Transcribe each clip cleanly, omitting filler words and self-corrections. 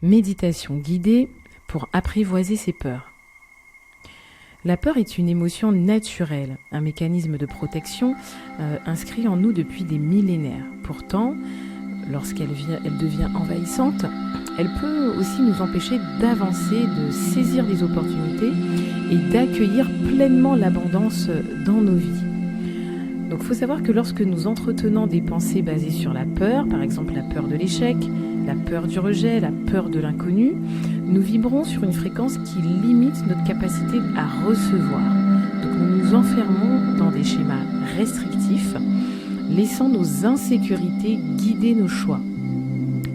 Méditation guidée pour apprivoiser ses peurs. La peur est une émotion naturelle, un mécanisme de protection inscrit en nous depuis des millénaires. Pourtant, lorsqu'elle devient envahissante, elle peut aussi nous empêcher d'avancer, de saisir des opportunités et d'accueillir pleinement l'abondance dans nos vies. Donc il faut savoir que lorsque nous entretenons des pensées basées sur la peur, par exemple la peur de l'échec, la peur du rejet, la peur de l'inconnu, nous vibrons sur une fréquence qui limite notre capacité à recevoir. Donc nous nous enfermons dans des schémas restrictifs, laissant nos insécurités guider nos choix.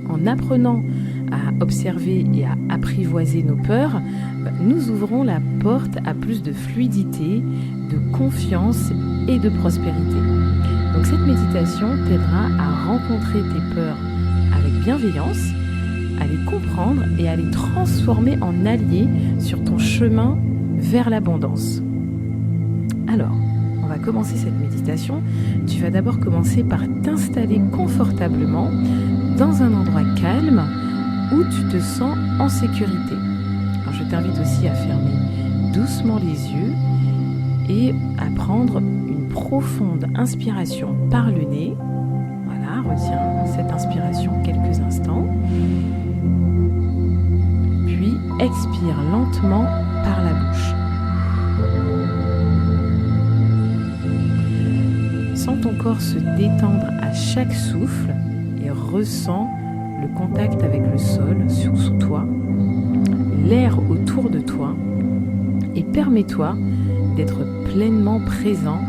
En apprenant à observer et à apprivoiser nos peurs, nous ouvrons la porte à plus de fluidité, de confiance et de prospérité. Donc cette méditation t'aidera à rencontrer tes peurs avec bienveillance, à les comprendre et à les transformer en alliés sur ton chemin vers l'abondance. Alors, on va commencer cette méditation. Tu vas d'abord commencer par t'installer confortablement dans un endroit calme où tu te sens en sécurité. Alors, je t'invite aussi à fermer doucement les yeux et à prendre une profonde inspiration par le nez. Voilà, retiens cette inspiration quelques instants. Puis expire lentement par la bouche. Sens ton corps se détendre à chaque souffle et ressens le contact avec le sol sous toi, l'air autour de toi, et permets-toi d'être pleinement présent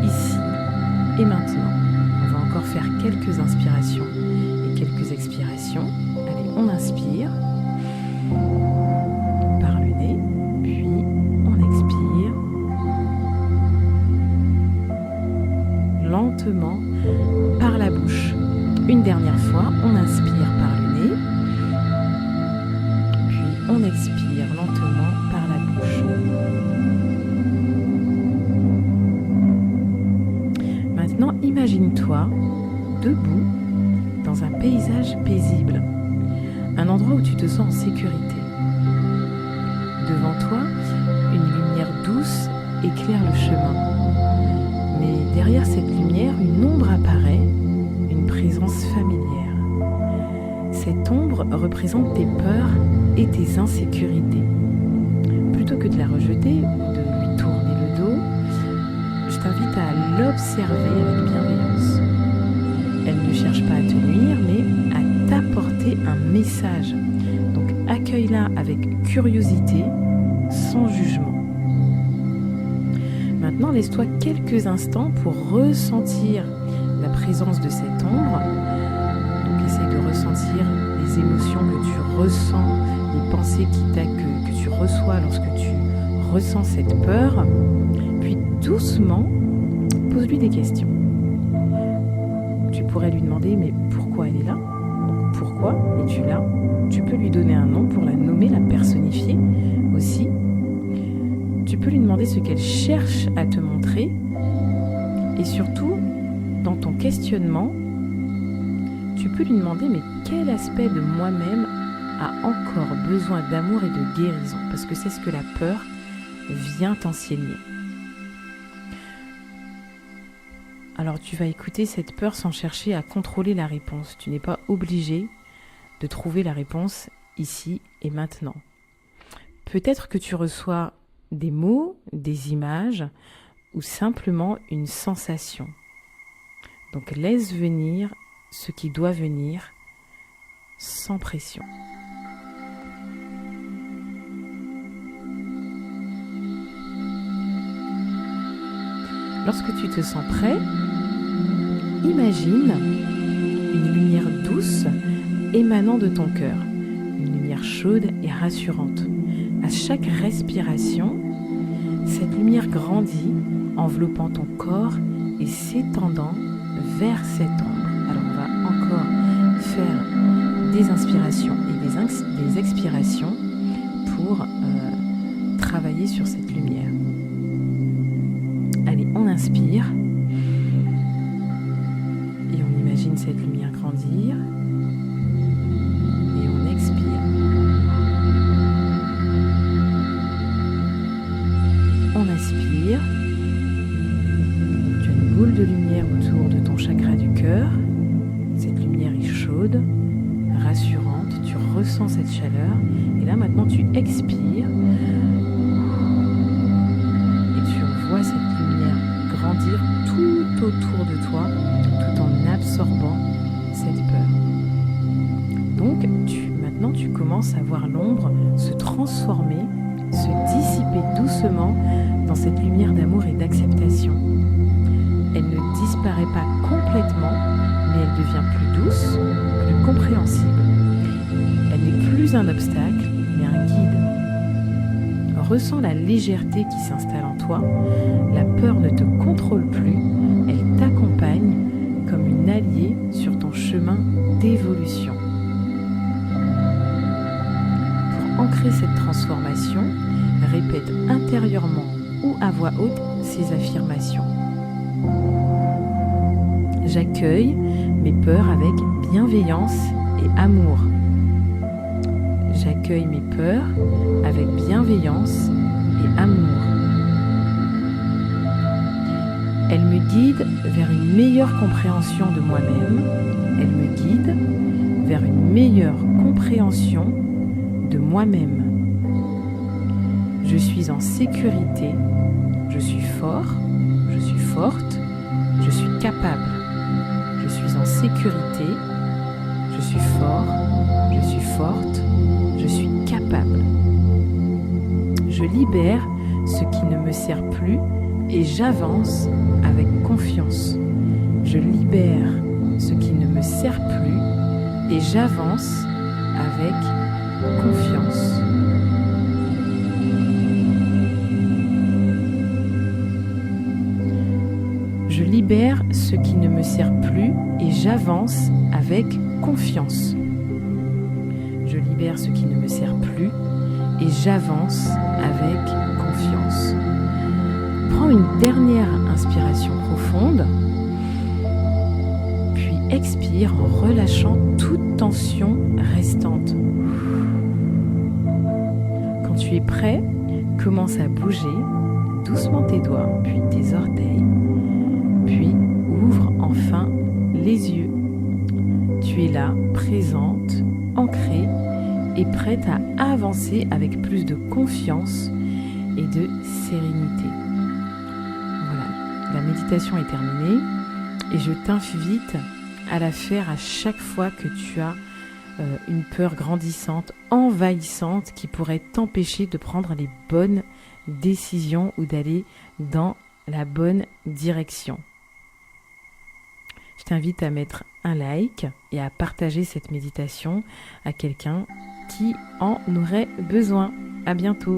ici et maintenant. On va encore faire quelques inspirations et quelques expirations. Allez, on inspire par le nez, puis on expire lentement par la bouche. Une dernière fois, on inspire par le nez, puis on expire lentement par la bouche. Maintenant, imagine-toi debout dans un paysage paisible, un endroit où tu te sens en sécurité. Devant toi, une lumière douce éclaire le chemin. Mais derrière cette lumière, une ombre apparaît, une présence familière. Cette ombre représente tes peurs et tes insécurités. Plutôt que de la rejeter ou de lui tourner le dos, je t'invite à l'observer avec bienveillance. Elle ne cherche pas à te nuire, mais à t'apporter un message. Donc accueille-la avec curiosité, sans jugement. Maintenant, laisse-toi quelques instants pour ressentir la présence de cette ombre. Donc essaye de ressentir les émotions que tu ressens, les pensées que tu reçois lorsque tu ressens cette peur. Puis doucement, pose-lui des questions. Tu pourrais lui demander, mais pourquoi elle est là ? Pourquoi es-tu là ? Tu peux lui donner un nom pour la nommer, la personnifier aussi. Tu peux lui demander ce qu'elle cherche à te montrer. Et surtout, dans ton questionnement, tu peux lui demander, mais quel aspect de moi-même a encore besoin d'amour et de guérison ? Parce que c'est ce que la peur vient t'enseigner. Alors tu vas écouter cette peur sans chercher à contrôler la réponse. Tu n'es pas obligé de trouver la réponse ici et maintenant. Peut-être que tu reçois des mots, des images ou simplement une sensation. Donc laisse venir ce qui doit venir sans pression. Lorsque tu te sens prêt, imagine une lumière douce émanant de ton cœur, une lumière chaude et rassurante. À chaque respiration, cette lumière grandit, enveloppant ton corps et s'étendant vers cette ombre. Alors on va encore faire des inspirations et des expirations pour travailler sur cette lumière. Allez, on inspire et on imagine cette lumière grandir et on expire. rassurante, tu ressens cette chaleur et là maintenant tu expires et tu vois cette lumière grandir tout autour de toi tout en absorbant cette peur. Donc maintenant tu commences à voir l'ombre se transformer, se dissiper doucement dans cette lumière d'amour et d'acceptation. Elle ne disparaît pas complètement, mais elle devient plus douce, plus compréhensible. Elle n'est plus un obstacle, mais un guide. Ressens la légèreté qui s'installe en toi. La peur ne te contrôle plus, elle t'accompagne comme une alliée sur ton chemin d'évolution. Pour ancrer cette transformation, répète intérieurement ou à voix haute ces affirmations. J'accueille mes peurs avec bienveillance et amour. J'accueille mes peurs avec bienveillance et amour. Elle me guide vers une meilleure compréhension de moi-même. Elle me guide vers une meilleure compréhension de moi-même. Je suis en sécurité. Je suis fort. Je suis forte. Je suis capable. Je suis en sécurité. Je suis fort. Je suis forte. Je suis capable. Je libère ce qui ne me sert plus et j'avance avec confiance. Je libère ce qui ne me sert plus et j'avance avec confiance. Je libère ce qui ne me sert plus et j'avance avec confiance. Je libère ce qui ne me sert plus et j'avance avec confiance. Prends une dernière inspiration profonde, puis expire en relâchant toute tension restante. Quand tu es prêt, commence à bouger doucement tes doigts, puis tes orteils, puis ouvre enfin les yeux. Tu es là, présente, ancrée et prête à avancer avec plus de confiance et de sérénité. Voilà, la méditation est terminée et je t'invite à la faire à chaque fois que tu as une peur grandissante, envahissante qui pourrait t'empêcher de prendre les bonnes décisions ou d'aller dans la bonne direction. Je t'invite à mettre un like et à partager cette méditation à quelqu'un qui en aurait besoin. À bientôt.